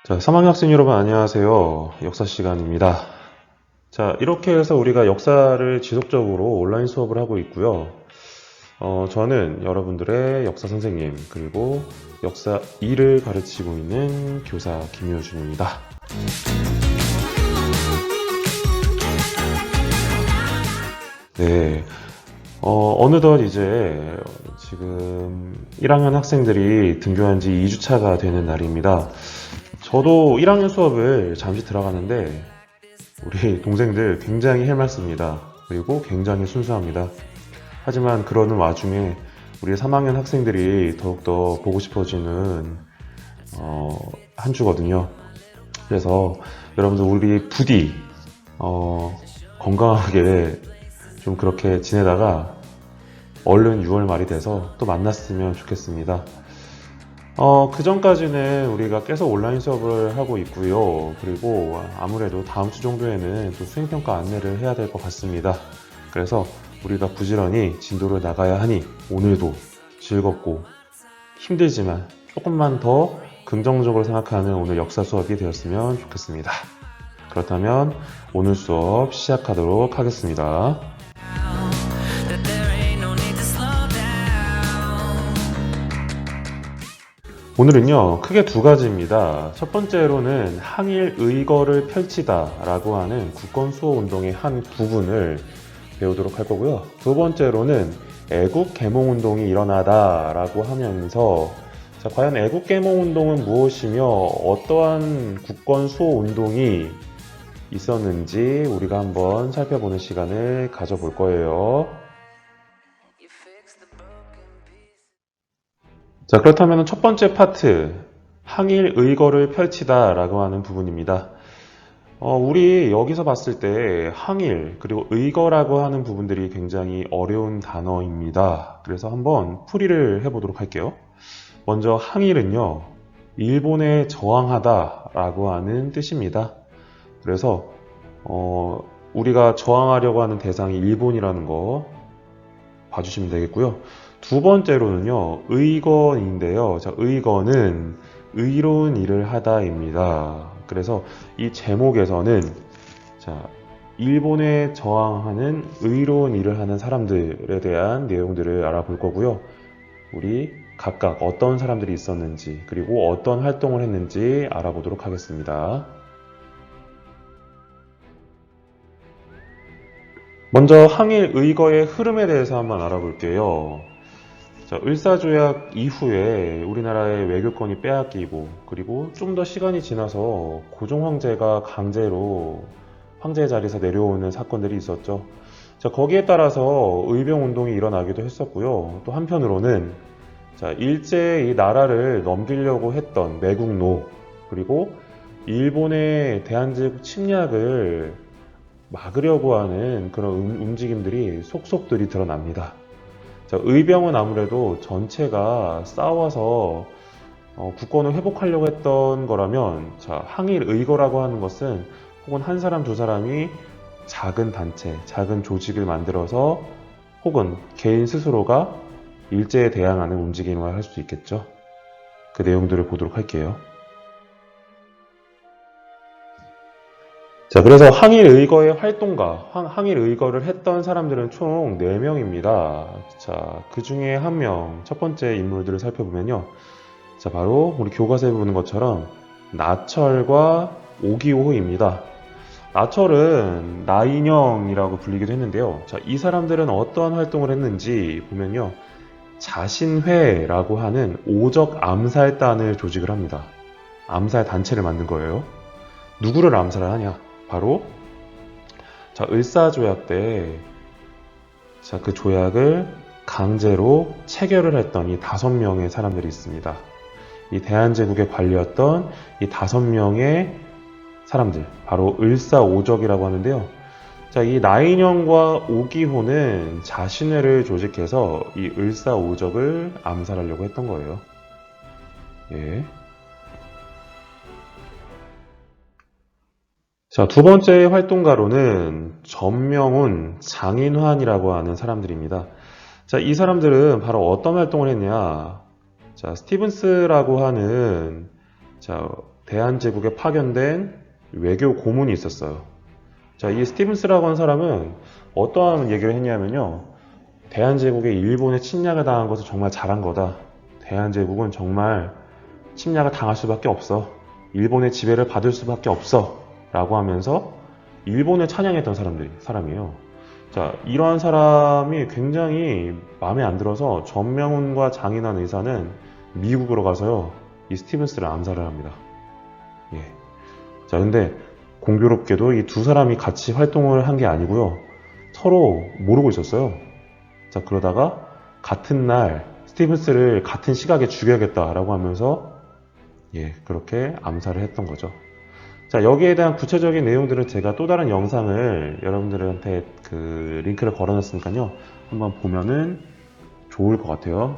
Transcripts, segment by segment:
자, 3학년 학생 여러분 안녕하세요. 역사 시간입니다. 자, 이렇게 해서 우리가 역사를 지속적으로 온라인 수업을 하고 있고요. 저는 여러분들의 역사 선생님 그리고 역사 2를 가르치고 있는 교사 김효준입니다. 네, 어느덧 이제 지금 1학년 학생들이 등교한 지 2주차가 되는 날입니다. 저도 1학년 수업을 잠시 들어가는데 우리 동생들 굉장히 해맑습니다. 그리고 굉장히 순수합니다. 하지만 그러는 와중에 우리 3학년 학생들이 더욱더 보고 싶어지는 한 주거든요. 그래서 여러분들 우리 부디 건강하게 좀 그렇게 지내다가 얼른 6월 말이 돼서 또 만났으면 좋겠습니다. 그 전까지는 우리가 계속 온라인 수업을 하고 있고요. 그리고 아무래도 다음 주 정도에는 또 수행평가 안내를 해야 될 것 같습니다. 그래서 우리가 부지런히 진도를 나가야 하니 오늘도 즐겁고 힘들지만 조금만 더 긍정적으로 생각하는 오늘 역사 수업이 되었으면 좋겠습니다. 그렇다면 오늘 수업 시작하도록 하겠습니다. 오늘은요, 크게 두 가지입니다. 첫 번째로는 항일 의거를 펼치다 라고 하는 국권수호운동의 한 부분을 배우도록 할 거고요. 두 번째로는 애국개몽운동이 일어나다 라고 하면서 자, 과연 애국개몽운동은 무엇이며 어떠한 국권수호운동이 있었는지 우리가 한번 살펴보는 시간을 가져볼 거예요. 자, 그렇다면 첫 번째 파트, 항일 의거를 펼치다 라고 하는 부분입니다. 우리 여기서 봤을 때 항일 그리고 의거라고 하는 부분들이 굉장히 어려운 단어입니다. 그래서 한번 풀이를 해보도록 할게요. 먼저 항일은요, 일본에 저항하다 라고 하는 뜻입니다. 그래서 우리가 저항하려고 하는 대상이 일본이라는 거 봐주시면 되겠고요. 두 번째로는요, 의거인데요. 자, 의거는 의로운 일을 하다입니다. 그래서 이 제목에서는 자, 일본에 저항하는 의로운 일을 하는 사람들에 대한 내용들을 알아볼 거고요. 우리 각각 어떤 사람들이 있었는지 그리고 어떤 활동을 했는지 알아보도록 하겠습니다. 먼저 항일 의거의 흐름에 대해서 한번 알아볼게요. 자, 을사조약 이후에 우리나라의 외교권이 빼앗기고 그리고 좀 더 시간이 지나서 고종 황제가 강제로 황제의 자리에서 내려오는 사건들이 있었죠. 자, 거기에 따라서 의병운동이 일어나기도 했었고요. 또 한편으로는 자, 일제의 이 나라를 넘기려고 했던 매국노 그리고 일본의 대한제국 침략을 막으려고 하는 그런 움직임들이 속속들이 드러납니다. 자, 의병은 아무래도 전체가 싸워서 국권을 회복하려고 했던 거라면 자, 항일 의거라고 하는 것은 혹은 한 사람 두 사람이 작은 단체, 작은 조직을 만들어서 혹은 개인 스스로가 일제에 대항하는 움직임을 할 수 있겠죠. 그 내용들을 보도록 할게요. 자, 그래서 항일 의거의 활동가, 항일 의거를 했던 사람들은 총 4명입니다. 자, 그 중에 한 명, 첫 번째 인물들을 살펴보면요. 자, 바로 우리 교과서에 보는 것처럼 나철과 오기호입니다. 나철은 나인형이라고 불리기도 했는데요. 자, 이 사람들은 어떠한 활동을 했는지 보면요. 자신회라고 하는 오적 암살단을 조직을 합니다. 암살 단체를 만든 거예요. 누구를 암살을 하냐? 바로 자, 을사조약 때 자, 그 조약을 강제로 체결을 했던 이 5명의 사람들이 있습니다. 이 대한제국의 관리였던 이 5명의 사람들, 바로 을사오적이라고 하는데요. 자, 이 나인형과 오기호는 자신회를 조직해서 이 을사오적을 암살하려고 했던 거예요. 예. 자, 두 번째 활동가로는 전명훈, 장인환이라고 하는 사람들입니다. 자, 이 사람들은 바로 어떤 활동을 했냐? 자, 스티븐스라고 하는 자, 대한제국에 파견된 외교 고문이 있었어요. 자, 이 스티븐스라고 하는 사람은 어떠한 얘기를 했냐면요. 대한제국이 일본에 침략을 당한 것은 정말 잘한 거다. 대한제국은 정말 침략을 당할 수밖에 없어. 일본의 지배를 받을 수밖에 없어. 라고 하면서 일본을 찬양했던 사람이에요. 자, 이러한 사람이 굉장히 마음에 안 들어서 전명훈과 장인환 의사는 미국으로 가서요, 이 스티븐스를 암살을 합니다. 예. 자, 근데 공교롭게도 이 두 사람이 같이 활동을 한 게 아니고요, 서로 모르고 있었어요. 자, 그러다가 같은 날 스티븐스를 같은 시각에 죽여야겠다라고 하면서 그렇게 암살을 했던 거죠. 자, 여기에 대한 구체적인 내용들은 제가 또 다른 영상을 여러분들한테 그 링크를 걸어놨으니까요, 한번 보면은 좋을 것 같아요.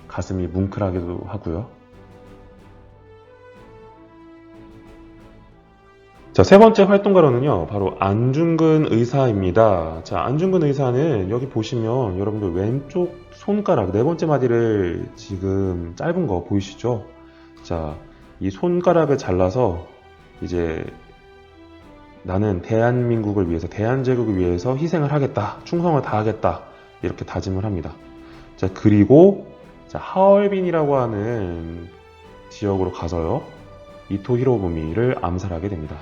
가슴이 뭉클하기도 하고요. 자, 세 번째 활동가로는요, 바로 안중근 의사입니다. 자, 안중근 의사는 여기 보시면 여러분들 왼쪽 손가락 네 번째 마디를 지금 짧은 거 보이시죠? 자, 이 손가락을 잘라서 이제 나는 대한민국을 위해서, 대한제국을 위해서 희생을 하겠다, 충성을 다하겠다, 이렇게 다짐을 합니다. 자, 그리고 하얼빈이라고 하는 지역으로 가서요, 이토 히로부미를 암살하게 됩니다.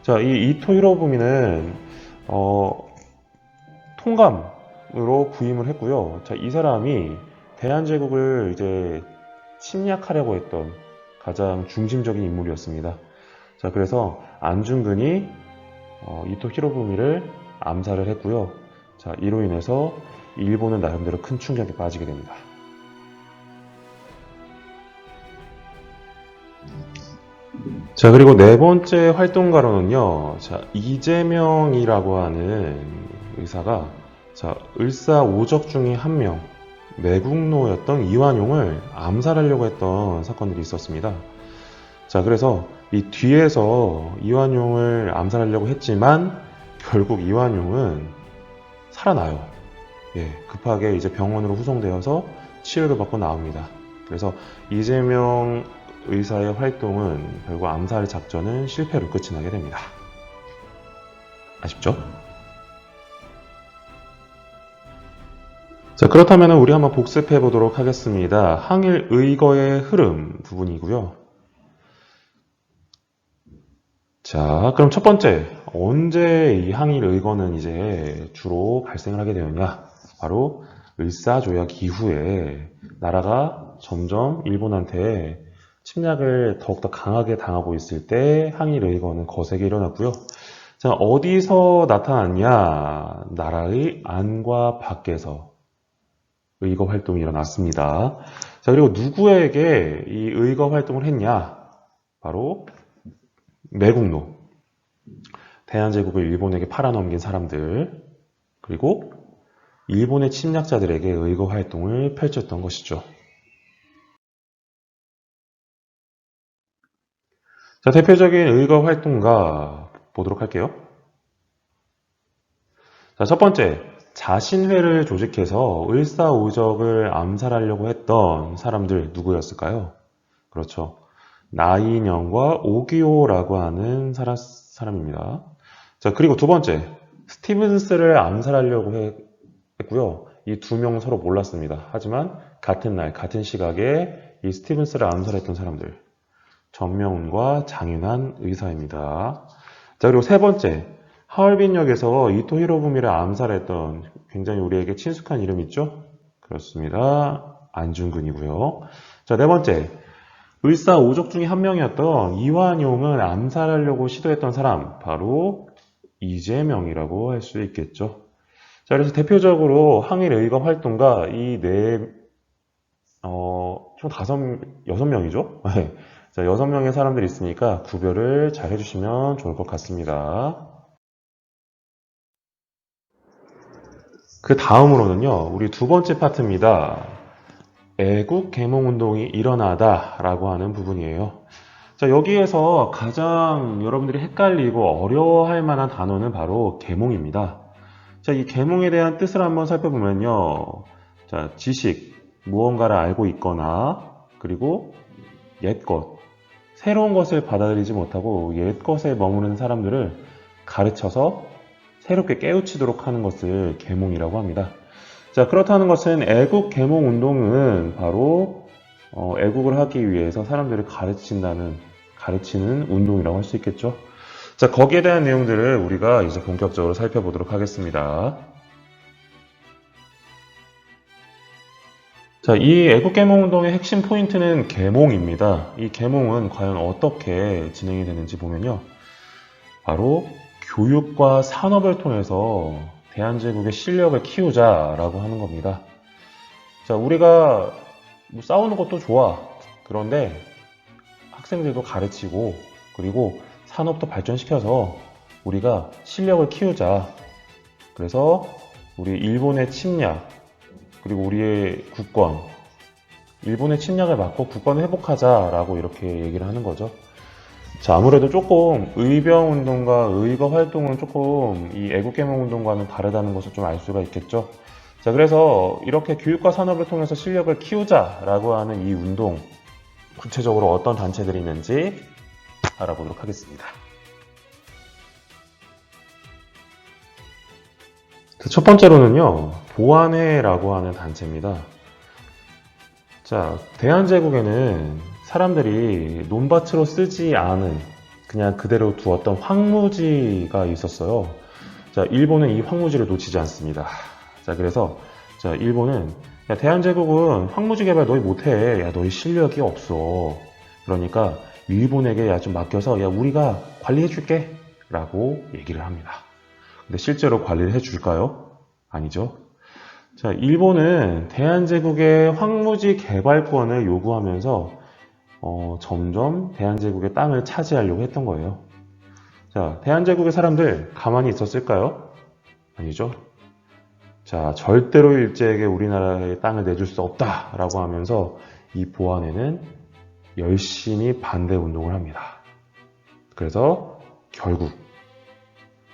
자, 이 이토 히로부미는 통감으로 부임을 했고요. 자, 이 사람이 대한제국을 이제 침략하려고 했던 가장 중심적인 인물이었습니다. 자, 그래서 안중근이 이토 히로부미를 암살을 했고요. 자, 이로 인해서 일본은 나름대로 큰 충격에 빠지게 됩니다. 자, 그리고 네 번째 활동가로는요, 자, 이재명이라고 하는 의사가, 자, 을사오적 중에 한 명, 매국노였던 이완용을 암살하려고 했던 사건들이 있었습니다. 자, 그래서 이 뒤에서 이완용을 암살하려고 했지만 결국 이완용은 살아나요. 급하게 이제 병원으로 후송되어서 치료를 받고 나옵니다. 그래서 이재명 의사의 활동은 결국 암살 작전은 실패로 끝이 나게 됩니다. 아쉽죠? 자, 그렇다면 우리 한번 복습해 보도록 하겠습니다. 항일 의거의 흐름 부분이고요. 자, 그럼 첫 번째, 언제 이 항일 의거는 이제 주로 발생을 하게 되느냐? 바로 을사조약 이후에 나라가 점점 일본한테 침략을 더욱더 강하게 당하고 있을 때 항일 의거는 거세게 일어났고요. 자, 어디서 나타났냐? 나라의 안과 밖에서 의거 활동이 일어났습니다. 자, 그리고 누구에게 이 의거 활동을 했냐? 바로 매국노, 대한제국을 일본에게 팔아넘긴 사람들, 그리고 일본의 침략자들에게 의거 활동을 펼쳤던 것이죠. 자, 대표적인 의거 활동가 보도록 할게요. 자, 첫 번째, 자신회를 조직해서 을사오적을 암살하려고 했던 사람들 누구였을까요? 그렇죠. 나인영과 오기오라고 하는 사람입니다. 자, 그리고 두 번째, 스티븐스를 암살하려고 했고요. 이 두 명 서로 몰랐습니다. 하지만 같은 날, 같은 시각에 이 스티븐스를 암살했던 사람들, 전명훈과 장인환 의사입니다. 자, 그리고 세 번째, 하얼빈역에서 이토 히로부미를 암살했던 굉장히 우리에게 친숙한 이름 있죠? 그렇습니다. 안중근이고요. 자, 네 번째, 을사오적 중에 한 명이었던 이완용을 암살하려고 시도했던 사람, 바로 이재명이라고 할 수 있겠죠. 자, 그래서 대표적으로 항일 의거 활동가 이 총 여섯 명이죠? 자, 6명의 사람들이 있으니까 구별을 잘 해주시면 좋을 것 같습니다. 그 다음으로는요, 우리 두 번째 파트입니다. 애국 계몽운동이 일어나다 라고 하는 부분이에요. 자, 여기에서 가장 여러분들이 헷갈리고 어려워할 만한 단어는 바로 계몽입니다. 자, 이 계몽에 대한 뜻을 한번 살펴보면요. 자, 지식, 무언가를 알고 있거나, 그리고 옛것, 새로운 것을 받아들이지 못하고 옛 것에 머무르는 사람들을 가르쳐서 새롭게 깨우치도록 하는 것을 계몽이라고 합니다. 자, 그렇다는 것은 애국 계몽 운동은 바로 애국을 하기 위해서 사람들을 가르치는 운동이라고 할 수 있겠죠. 자, 거기에 대한 내용들을 우리가 이제 본격적으로 살펴보도록 하겠습니다. 자, 이 애국계몽운동의 핵심 포인트는 계몽입니다. 이 계몽은 과연 어떻게 진행이 되는지 보면요. 바로 교육과 산업을 통해서 대한제국의 실력을 키우자라고 하는 겁니다. 자, 우리가 뭐 싸우는 것도 좋아. 그런데 학생들도 가르치고 그리고 산업도 발전시켜서 우리가 실력을 키우자. 그래서 우리 일본의 침략 그리고 우리의 국권, 일본의 침략을 막고 국권을 회복하자라고 이렇게 얘기를 하는 거죠. 자, 아무래도 조금 의병운동과 의거 활동은 조금 이 애국계몽운동과는 다르다는 것을 좀 알 수가 있겠죠. 자, 그래서 이렇게 교육과 산업을 통해서 실력을 키우자라고 하는 이 운동, 구체적으로 어떤 단체들이 있는지 알아보도록 하겠습니다. 첫 번째로는요, 보안회라고 하는 단체입니다. 자, 대한제국에는 사람들이 논밭으로 쓰지 않은 그냥 그대로 두었던 황무지가 있었어요. 자, 일본은 이 황무지를 놓치지 않습니다. 자, 그래서 자, 일본은 야, 대한제국은 황무지 개발 너희 못해. 야, 너희 실력이 없어. 그러니까 일본에게 야, 좀 맡겨서 야, 우리가 관리해줄게. 라고 얘기를 합니다. 근데 실제로 관리를 해줄까요? 아니죠. 자, 일본은 대한제국의 황무지 개발권을 요구하면서 점점 대한제국의 땅을 차지하려고 했던 거예요. 자, 대한제국의 사람들 가만히 있었을까요? 아니죠. 자, 절대로 일제에게 우리나라의 땅을 내줄 수 없다라고 하면서 이 보안회는 열심히 반대 운동을 합니다. 그래서 결국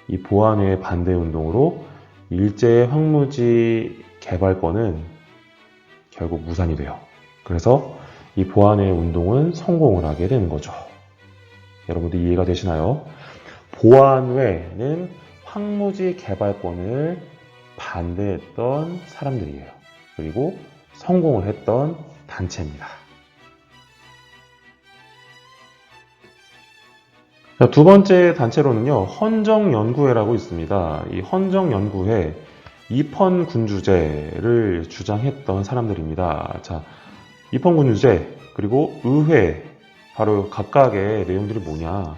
이 보안회의 반대 운동으로 일제의 황무지 개발권은 결국 무산이 돼요. 그래서 이 보안회 운동은 성공을 하게 되는 거죠. 여러분들 이해가 되시나요? 보안회는 황무지 개발권을 반대했던 사람들이에요. 그리고 성공을 했던 단체입니다. 두 번째 단체로는요, 헌정연구회라고 있습니다. 이 헌정연구회, 입헌군주제를 주장했던 사람들입니다. 자, 입헌군주제, 그리고 의회, 바로 각각의 내용들이 뭐냐.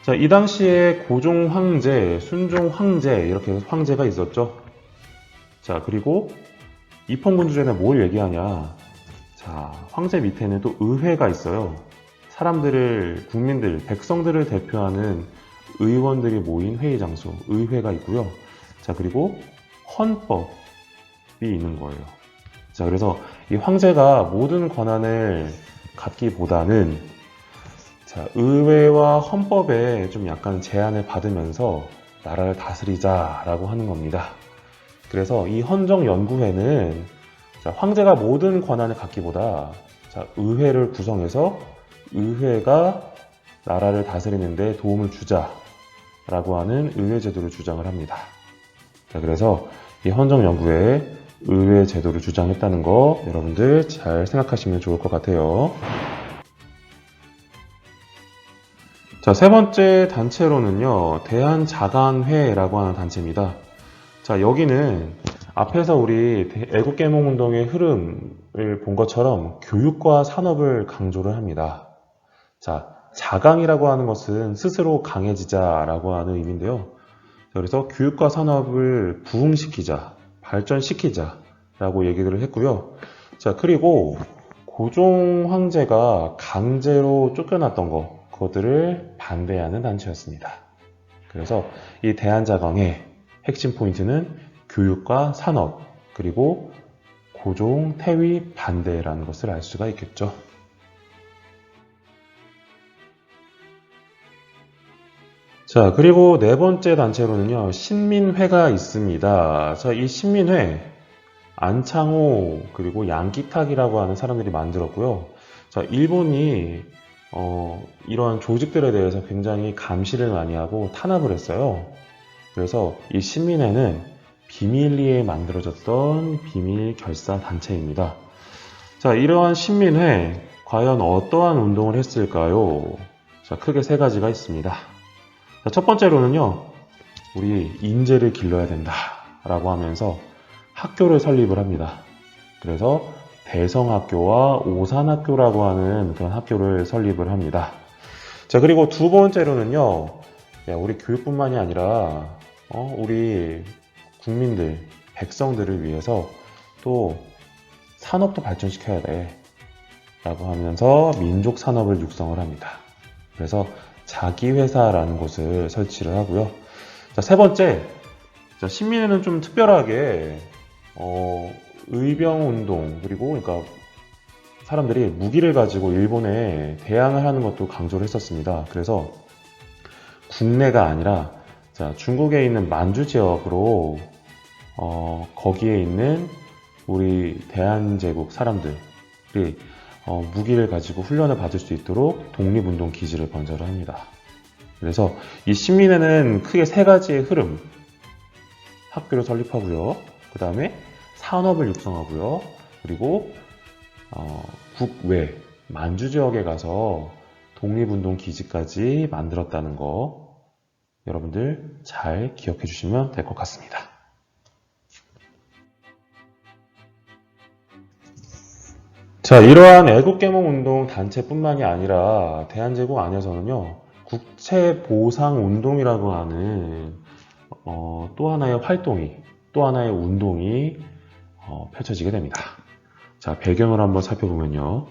자, 이 당시에 고종황제, 순종황제, 이렇게 황제가 있었죠. 자, 그리고 입헌군주제는 뭘 얘기하냐. 자, 황제 밑에는 또 의회가 있어요. 사람들을, 국민들, 백성들을 대표하는 의원들이 모인 회의 장소, 의회가 있고요. 자, 그리고 헌법이 있는 거예요. 자, 그래서 이 황제가 모든 권한을 갖기보다는 자, 의회와 헌법에 좀 약간 제한을 받으면서 나라를 다스리자라고 하는 겁니다. 그래서 이 헌정연구회는 자, 황제가 모든 권한을 갖기보다 자, 의회를 구성해서 의회가 나라를 다스리는 데 도움을 주자라고 하는 의회 제도를 주장을 합니다. 자, 그래서 이 헌정연구회에 의회 제도를 주장했다는 거 여러분들 잘 생각하시면 좋을 것 같아요. 자, 세 번째 단체로는요, 대한자강회라고 하는 단체입니다. 자, 여기는 앞에서 우리 애국계몽운동의 흐름을 본 것처럼 교육과 산업을 강조를 합니다. 자, 자강이라고 하는 것은 스스로 강해지자라고 하는 의미인데요. 그래서 교육과 산업을 부흥시키자, 발전시키자라고 얘기를 했고요. 자, 그리고 고종 황제가 강제로 쫓겨났던 거, 그것들을 반대하는 단체였습니다. 그래서 이 대한자강의 핵심 포인트는 교육과 산업, 그리고 고종 퇴위 반대라는 것을 알 수가 있겠죠. 자, 그리고 네 번째 단체로는요, 신민회가 있습니다. 자, 이 신민회, 안창호, 그리고 양기탁이라고 하는 사람들이 만들었고요. 자, 일본이 이러한 조직들에 대해서 굉장히 감시를 많이 하고 탄압을 했어요. 그래서 이 신민회는 비밀리에 만들어졌던 비밀 결사 단체입니다. 자, 이러한 신민회, 과연 어떠한 운동을 했을까요? 자, 크게 세 가지가 있습니다. 자, 첫 번째로는요, 우리 인재를 길러야 된다 라고 하면서 학교를 설립을 합니다. 그래서 대성학교와 오산학교라고 하는 그런 학교를 설립을 합니다. 자, 그리고 두 번째로는요, 우리 교육뿐만이 아니라 우리 국민들, 백성들을 위해서 또 산업도 발전시켜야 돼 라고 하면서 민족 산업을 육성을 합니다. 그래서 자기회사라는 곳을 설치를 하고요. 자, 세 번째, 자, 신민회는 좀 특별하게 의병운동, 그리고 그러니까 사람들이 무기를 가지고 일본에 대항을 하는 것도 강조를 했었습니다. 그래서 국내가 아니라 자, 중국에 있는 만주 지역으로 거기에 있는 우리 대한제국 사람들이 무기를 가지고 훈련을 받을 수 있도록 독립운동 기지를 건설을 합니다. 그래서 이 신민회는 크게 세 가지의 흐름, 학교를 설립하고요. 그 다음에 산업을 육성하고요. 그리고 국외, 만주 지역에 가서 독립운동 기지까지 만들었다는 거 여러분들 잘 기억해 주시면 될 것 같습니다. 자, 이러한 애국개몽운동 단체뿐만이 아니라 대한제국 안에서는요, 국채보상운동이라고 하는 또 하나의 활동이, 또 하나의 운동이 펼쳐지게 됩니다. 자, 배경을 한번 살펴보면요.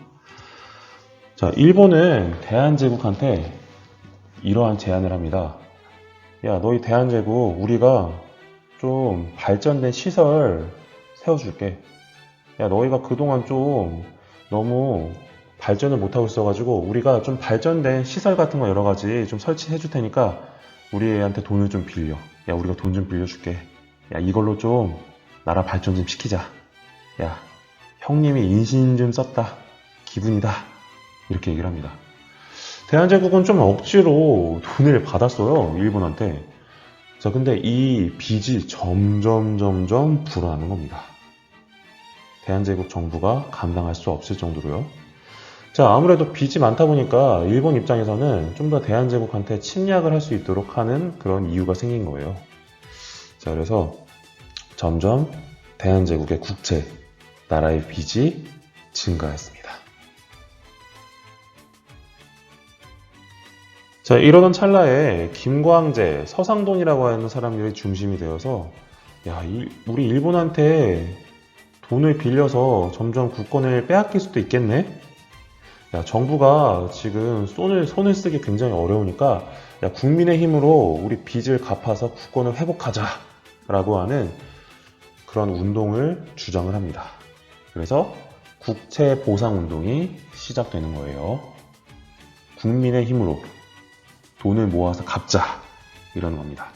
자, 일본은 대한제국한테 이러한 제안을 합니다. 야, 너희 대한제국, 우리가 좀 발전된 시설 세워줄게. 야, 너희가 그동안 좀 너무 발전을 못하고 있어가지고 우리가 좀 발전된 시설 같은 거 여러 가지 좀 설치해 줄 테니까 우리한테 돈을 좀 빌려. 야, 우리가 돈 좀 빌려줄게. 야, 이걸로 좀 나라 발전 좀 시키자. 야, 형님이 인신 좀 썼다. 기분이다. 이렇게 얘기를 합니다. 대한제국은 좀 억지로 돈을 받았어요. 일본한테. 자, 근데 이 빚이 점점 불어나는 겁니다. 대한제국 정부가 감당할 수 없을 정도로요. 자, 아무래도 빚이 많다 보니까 일본 입장에서는 좀 더 대한제국한테 침략을 할 수 있도록 하는 그런 이유가 생긴 거예요. 자, 그래서 점점 대한제국의 국채, 나라의 빚이 증가했습니다. 자, 이러던 찰나에 김광재, 서상돈이라고 하는 사람들이 중심이 되어서 야, 우리 일본한테 돈을 빌려서 점점 국권을 빼앗길 수도 있겠네? 야, 정부가 지금 손을 쓰기 굉장히 어려우니까 야, 국민의 힘으로 우리 빚을 갚아서 국권을 회복하자 라고 하는 그런 운동을 주장을 합니다. 그래서 국채보상운동이 시작되는 거예요. 국민의 힘으로 돈을 모아서 갚자 이런 겁니다.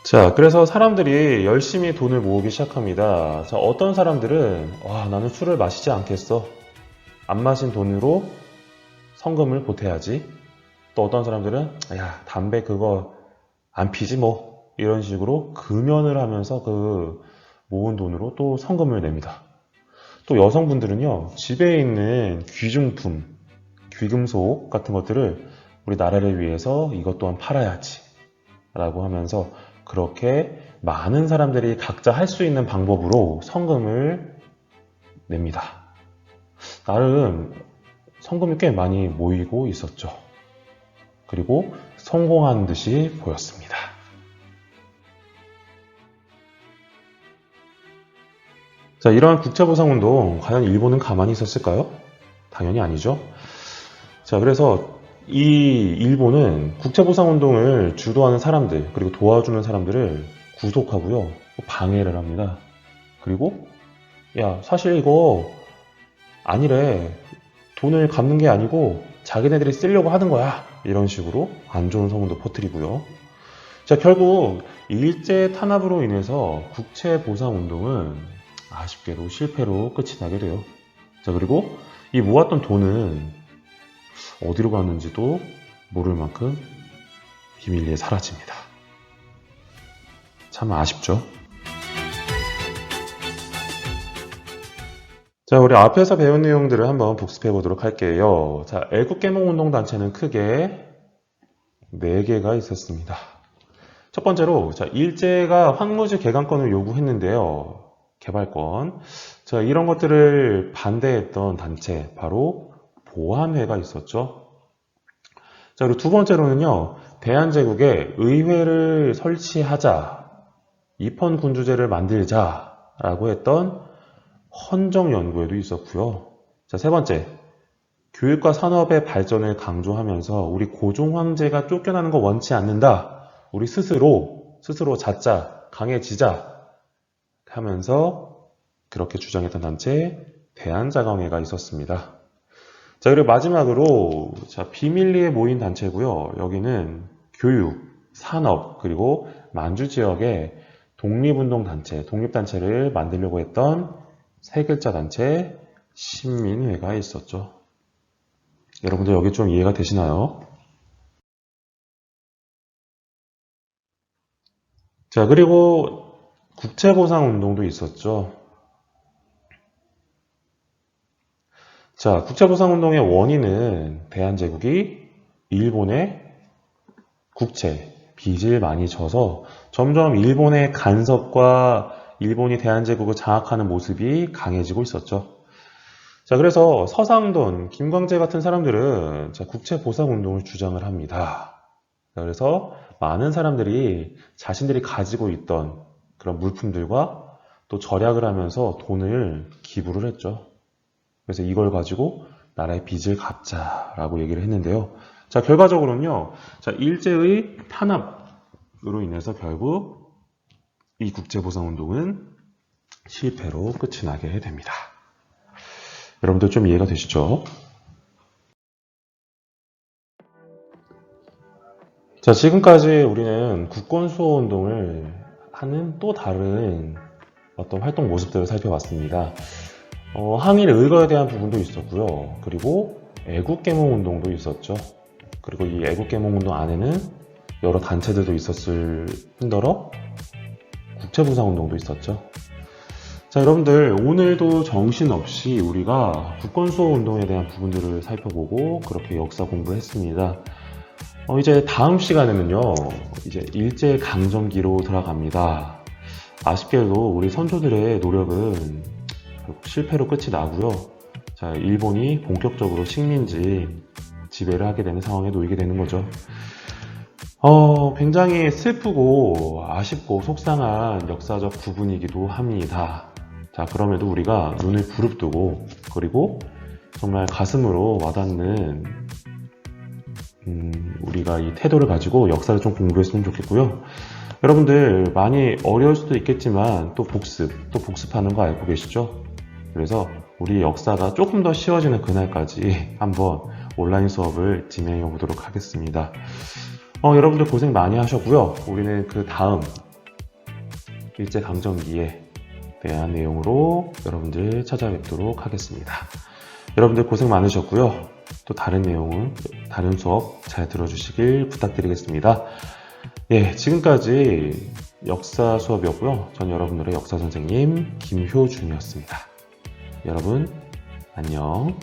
자, 그래서 사람들이 열심히 돈을 모으기 시작합니다. 자, 어떤 사람들은 와, 나는 술을 마시지 않겠어. 안 마신 돈으로 성금을 보태야지. 또 어떤 사람들은 야, 담배 그거 안 피지 뭐 이런 식으로 금연을 하면서 그 모은 돈으로 또 성금을 냅니다. 또 여성분들은요, 집에 있는 귀중품, 귀금속 같은 것들을 우리 나라를 위해서 이것 또한 팔아야지 라고 하면서 그렇게 많은 사람들이 각자 할 수 있는 방법으로 성금을 냅니다. 나름 성금이 꽤 많이 모이고 있었죠. 그리고 성공한 듯이 보였습니다. 자, 이러한 국채보상운동 과연 일본은 가만히 있었을까요? 당연히 아니죠. 자, 그래서 이 일본은 국채보상운동을 주도하는 사람들 그리고 도와주는 사람들을 구속하고요, 방해를 합니다. 그리고 야, 사실 이거 아니래. 돈을 갚는 게 아니고 자기네들이 쓰려고 하는 거야. 이런 식으로 안 좋은 소문도 퍼뜨리고요. 자, 결국 일제 탄압으로 인해서 국채보상운동은 아쉽게도 실패로 끝이 나게 돼요. 자, 그리고 이 모았던 돈은 어디로 갔는지도 모를 만큼 비밀리에 사라집니다. 참 아쉽죠? 자, 우리 앞에서 배운 내용들을 한번 복습해 보도록 할게요. 자, 애국개몽운동단체는 크게 4개가 있었습니다. 첫 번째로, 자, 일제가 황무지 개간권을 요구했는데요. 개발권. 자, 이런 것들을 반대했던 단체, 바로 보안회가 있었죠. 자, 그리고 두 번째로는요, 대한제국에 의회를 설치하자, 입헌군주제를 만들자라고 했던 헌정연구회도 있었고요. 자, 세 번째, 교육과 산업의 발전을 강조하면서 우리 고종황제가 쫓겨나는 거 원치 않는다. 우리 스스로 자자, 강해지자 하면서 그렇게 주장했던 단체 대한자강회가 있었습니다. 자, 그리고 마지막으로 자, 비밀리에 모인 단체고요. 여기는 교육, 산업, 그리고 만주 지역에 독립운동단체, 독립단체를 만들려고 했던 세 글자 단체 신민회가 있었죠. 여러분들 여기 좀 이해가 되시나요? 자, 그리고 국채보상운동도 있었죠. 자, 국채보상운동의 원인은 대한제국이 일본의 국채, 빚을 많이 져서 점점 일본의 간섭과 일본이 대한제국을 장악하는 모습이 강해지고 있었죠. 자, 그래서 서상돈, 김광재 같은 사람들은 자, 국채보상운동을 주장을 합니다. 자, 그래서 많은 사람들이 자신들이 가지고 있던 그런 물품들과 또 절약을 하면서 돈을 기부를 했죠. 그래서 이걸 가지고 나라의 빚을 갚자라고 얘기를 했는데요. 자, 결과적으로는요, 자, 일제의 탄압으로 인해서 결국 이 국제보상운동은 실패로 끝이 나게 됩니다. 여러분들 좀 이해가 되시죠? 자, 지금까지 우리는 국권수호운동을 하는 또 다른 어떤 활동 모습들을 살펴봤습니다. 항일 의거에 대한 부분도 있었고요. 그리고 애국개몽운동도 있었죠. 그리고 이 애국개몽운동 안에는 여러 단체들도 있었을 뿐더러 국채보상운동도 있었죠. 자, 여러분들 오늘도 정신없이 우리가 국권수호운동에 대한 부분들을 살펴보고 그렇게 역사 공부를 했습니다. 이제 다음 시간에는요, 이제 일제강점기로 들어갑니다. 아쉽게도 우리 선조들의 노력은 실패로 끝이 나고요. 자, 일본이 본격적으로 식민지 지배를 하게 되는 상황에 놓이게 되는 거죠. 굉장히 슬프고 아쉽고 속상한 역사적 부분이기도 합니다. 자, 그럼에도 우리가 눈을 부릅뜨고 그리고 정말 가슴으로 와닿는 우리가 이 태도를 가지고 역사를 좀 공부했으면 좋겠고요. 여러분들 많이 어려울 수도 있겠지만 또 복습하는 거 알고 계시죠? 그래서 우리 역사가 조금 더 쉬워지는 그날까지 한번 온라인 수업을 진행해 보도록 하겠습니다. 여러분들 고생 많이 하셨고요. 우리는 그 다음 일제강점기에 대한 내용으로 여러분들 찾아뵙도록 하겠습니다. 여러분들 고생 많으셨고요. 또 다른 내용은 다른 수업 잘 들어주시길 부탁드리겠습니다. 예, 지금까지 역사 수업이었고요. 전 여러분들의 역사 선생님 김효준이었습니다. 여러분 안녕.